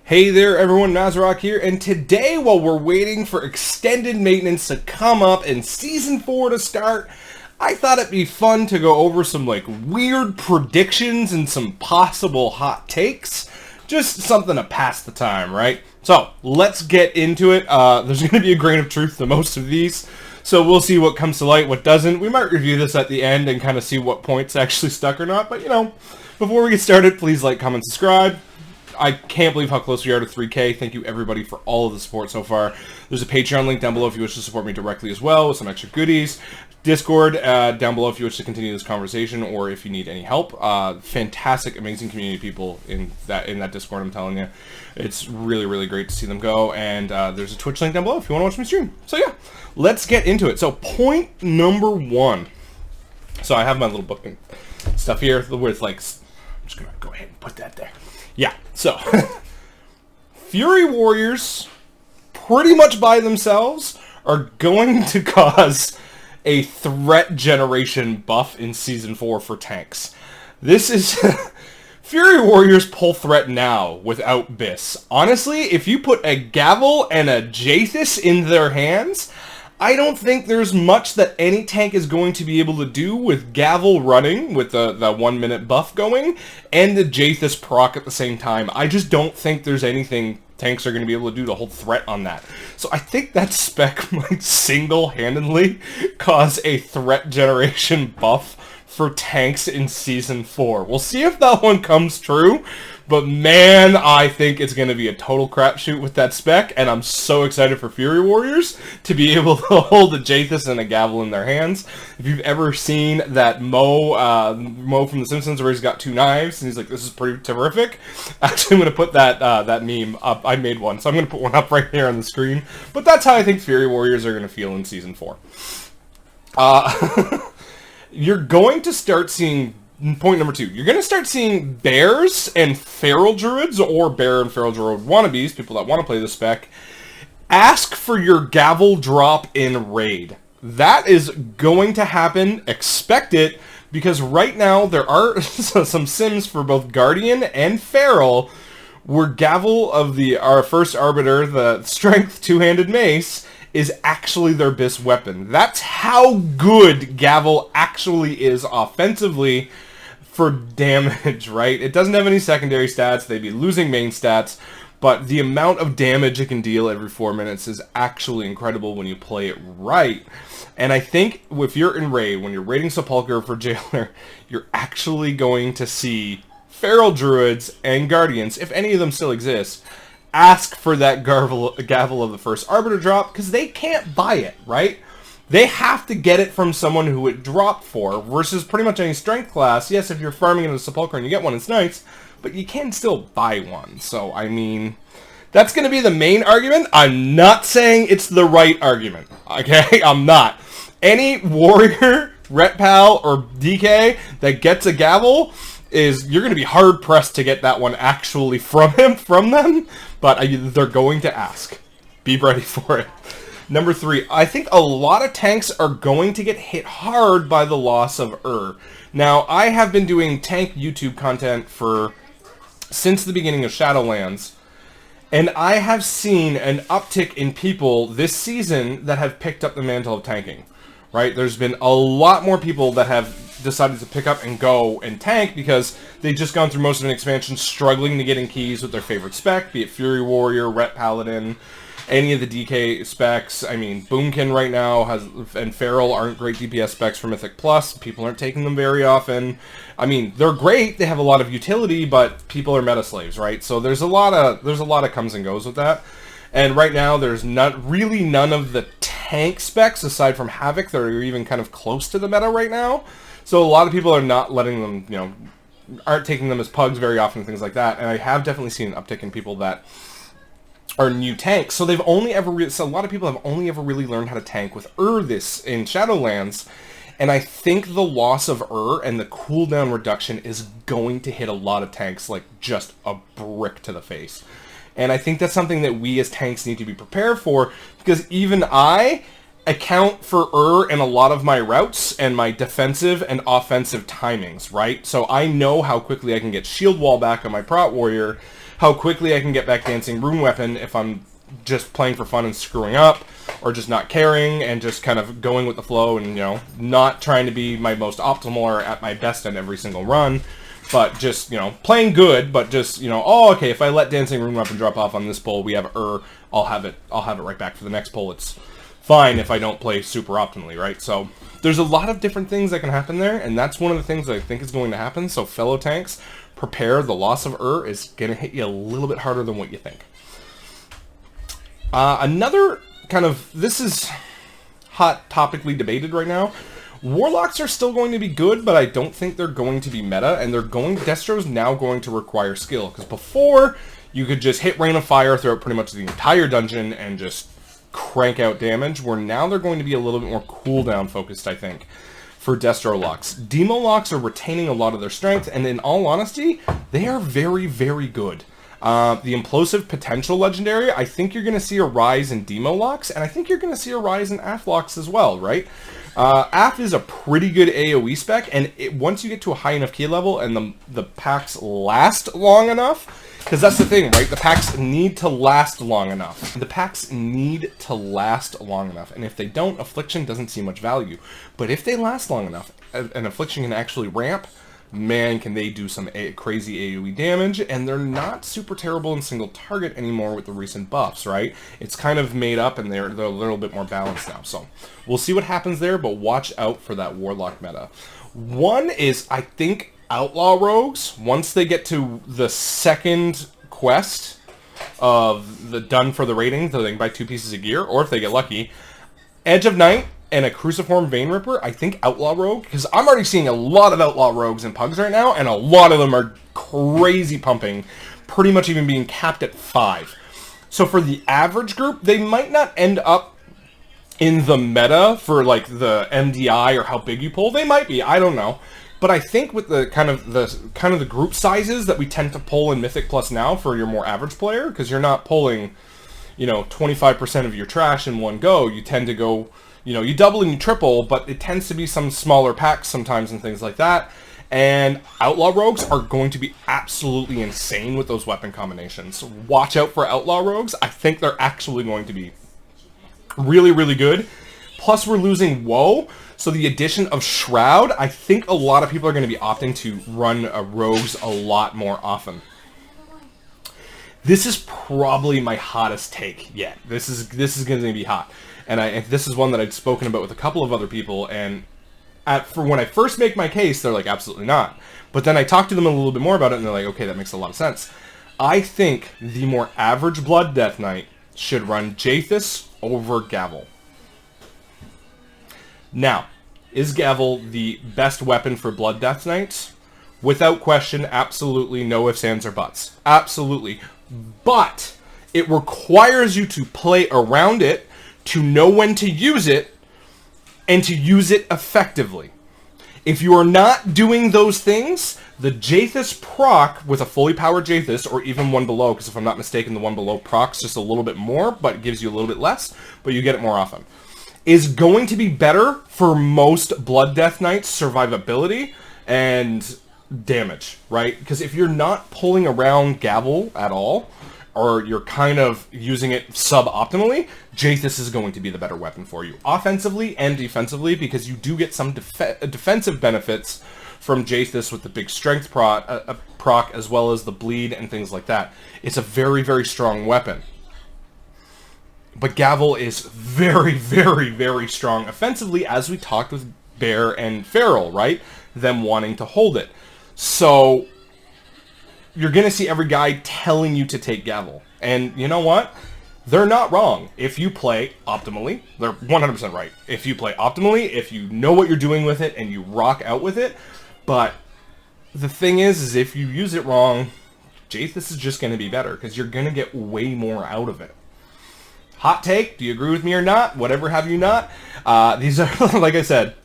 Hey there everyone, Nazarok here, and today while we're waiting for extended maintenance to come up and Season 4 to start, I thought it'd be fun to go over some weird predictions and some possible hot takes. Just something to pass the time, right? So, let's get into it. There's going to be a grain of truth to most of these, so we'll see what comes to light, what doesn't. We might review this at the end and kind of see what points actually stuck or not, but before we get started, please like, comment, subscribe. I can't believe how close we are to 3K. Thank you everybody for all of the support so far. There's a Patreon link down below if you wish to support me directly as well with some extra goodies. Discord down below if you wish to continue this conversation or if you need any help. Fantastic, amazing community people in that Discord, I'm telling you. It's really, really great to see them go. And there's a Twitch link down below if you want to watch me stream. So yeah, let's get into it. So point number one. So I have my little book and stuff here where it's like, I'm just going to go ahead and put that there. Yeah, so, Fury Warriors, pretty much by themselves, are going to cause a threat generation buff in Season 4 for tanks. This is... Fury Warriors pull threat now without Biss. Honestly, if you put a Gavel and a Jaethus in their hands, I don't think there's much that any tank is going to be able to do with Gavel running, with the 1 minute buff going, and the Jaethus proc at the same time. I just don't think there's anything tanks are going to be able to do to hold threat on that. So I think that spec might single-handedly cause a threat generation buff for tanks in Season 4. We'll see if that one comes true, but man, I think it's going to be a total crapshoot with that spec, and I'm so excited for Fury Warriors to be able to hold a Jaethus and a Gavel in their hands. If you've ever seen that Mo from The Simpsons where he's got two knives, and he's like, this is pretty terrific, actually I'm going to put that meme up. I made one, so I'm going to put one up right here on the screen, but that's how I think Fury Warriors are going to feel in Season 4. You're going to start seeing, point number 2, you're going to start seeing bears and feral druids, or bear and feral druid wannabes, people that want to play the spec, ask for your Gavel drop in raid. That is going to happen, expect it, because right now there are some sims for both Guardian and Feral, where Gavel of our first Arbiter, the strength two-handed mace, is actually their Biss weapon. That's how good Gavel actually is offensively for damage, right? It doesn't have any secondary stats, they'd be losing main stats, but the amount of damage it can deal every 4 minutes is actually incredible when you play it right. And I think if you're in raid, when you're raiding Sepulchre for Jailer, you're actually going to see Feral Druids and Guardians, if any of them still exist, ask for that Gavel of the first Arbiter drop, because they can't buy it, right? They have to get it from someone who it dropped for, versus pretty much any strength class. Yes, if you're farming in a Sepulchre and you get one, it's nice, but you can still buy one. So, I mean, that's going to be the main argument. I'm not saying it's the right argument, okay? I'm not. Any warrior, ret pal, or DK that gets a Gavel you're going to be hard pressed to get that one actually from them, but they're going to ask. Be ready for it. Number 3, I think a lot of tanks are going to get hit hard by the loss of Now, I have been doing tank YouTube content since the beginning of Shadowlands, and I have seen an uptick in people this season that have picked up the mantle of tanking. Right? There's been a lot more people that have decided to pick up and go and tank because they've just gone through most of an expansion struggling to get in keys with their favorite spec, be it Fury Warrior, Ret Paladin, any of the DK specs. I mean, Boomkin right now and Feral aren't great DPS specs for Mythic Plus. People aren't taking them very often. I mean, they're great. They have a lot of utility, but people are meta slaves, right? So there's a lot of comes and goes with that. And right now, there's really none of the tank specs, aside from Havoc, that are even kind of close to the meta right now. So a lot of people are not letting them, aren't taking them as pugs very often, things like that. And I have definitely seen an uptick in people that are new tanks. So a lot of people have only ever really learned how to tank with this in Shadowlands. And I think the loss of and the cooldown reduction is going to hit a lot of tanks like just a brick to the face. And I think that's something that we as tanks need to be prepared for, because even I account for in a lot of my routes and my defensive and offensive timings, right? So I know how quickly I can get shield wall back on my Prot Warrior how quickly I can get back Dancing Rune Weapon if I'm just playing for fun and screwing up, or just not caring and just kind of going with the flow and, you know, not trying to be my most optimal or at my best in every single run, but just, you know, playing good, but just, you know, oh, okay, if I let Dancing Rune Weapon drop off on this pull, we have I'll have it right back for the next pull. It's fine if I don't play super optimally, right? So there's a lot of different things that can happen there, and that's one of the things that I think is going to happen. So fellow tanks, prepare. The loss of is going to hit you a little bit harder than what you think. Another kind of, this is hot topically debated right now. Warlocks are still going to be good, but I don't think they're going to be meta, and Destro's now going to require skill, because before, you could just hit Rain of Fire throughout pretty much the entire dungeon and just crank out damage, where now they're going to be a little bit more cooldown focused, I think, for Destro locks. Demo locks are retaining a lot of their strength, and in all honesty, they are very, very good. The Implosive Potential Legendary, I think you're going to see a rise in Demo locks, and I think you're going to see a rise in AF locks as well, right? AF is a pretty good AoE spec, and once you get to a high enough key level and the packs last long enough, because that's the thing, right? The packs need to last long enough. The packs need to last long enough, and if they don't, Affliction doesn't see much value. But if they last long enough, an Affliction can actually ramp, man, can they do some crazy AoE damage, and they're not super terrible in single target anymore with the recent buffs, right? It's kind of made up, and they're a little bit more balanced now. So we'll see what happens there, but watch out for that Warlock meta. One is, I think, Outlaw Rogues, once they get to the second quest of the done for the rating, so they can buy 2 pieces of gear, or if they get lucky, Edge of Night and a Cruciform Vein Ripper, I think Outlaw Rogue, because I'm already seeing a lot of Outlaw Rogues in Pugs right now, and a lot of them are crazy pumping, pretty much even being capped at 5. So for the average group, they might not end up in the meta for like the MDI or how big you pull. They might be, I don't know. But I think with the kind of the group sizes that we tend to pull in Mythic Plus now for your more average player, because you're not pulling, you know, 25% of your trash in one go. You tend to go, you know, you double and you triple, but it tends to be some smaller packs sometimes and things like that. And Outlaw Rogues are going to be absolutely insane with those weapon combinations. Watch out for Outlaw Rogues. I think they're actually going to be really, really good. Plus, we're losing Woe. So the addition of Shroud, I think a lot of people are going to be opting to run Rogues a lot more often. This is probably my hottest take yet. This is going to be hot, and this is one that I'd spoken about with a couple of other people. And for when I first make my case, they're like, absolutely not. But then I talk to them a little bit more about it, and they're like, okay, that makes a lot of sense. I think the more average Blood Death Knight should run Jaethus over Gavel. Now, is Gavel the best weapon for Blood Death Knights? Without question, absolutely, no ifs, ands, or buts. Absolutely. But it requires you to play around it, to know when to use it, and to use it effectively. If you are not doing those things, the Jaethus proc with a fully powered Jaethus, or even one below, because if I'm not mistaken, the one below procs just a little bit more, but it gives you a little bit less, but you get it more often, is going to be better for most Blood Death Knights' survivability and damage, right? Because if you're not pulling around Gavel at all, or you're kind of using it suboptimally, Jaethus is going to be the better weapon for you, offensively and defensively, because you do get some defensive benefits from Jaethus with the big strength proc, as well as the bleed and things like that. It's a very, very strong weapon. But Gavel is very, very, very strong offensively, as we talked with Bear and Feral, right? Them wanting to hold it. So you're going to see every guy telling you to take Gavel. And you know what? They're not wrong. If you play optimally, they're 100% right. If you play optimally, if you know what you're doing with it and you rock out with it. But the thing is if you use it wrong, Jaethus is just going to be better, because you're going to get way more out of it. Hot take, do you agree with me or not? Whatever have you not. These are, like I said,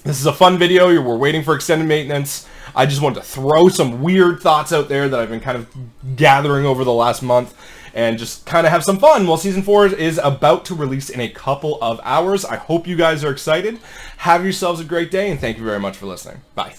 this is a fun video. We're waiting for extended maintenance. I just wanted to throw some weird thoughts out there that I've been kind of gathering over the last month, and just kind of have some fun. Well, Season 4 is about to release in a couple of hours. I hope you guys are excited. Have yourselves a great day, and thank you very much for listening. Bye.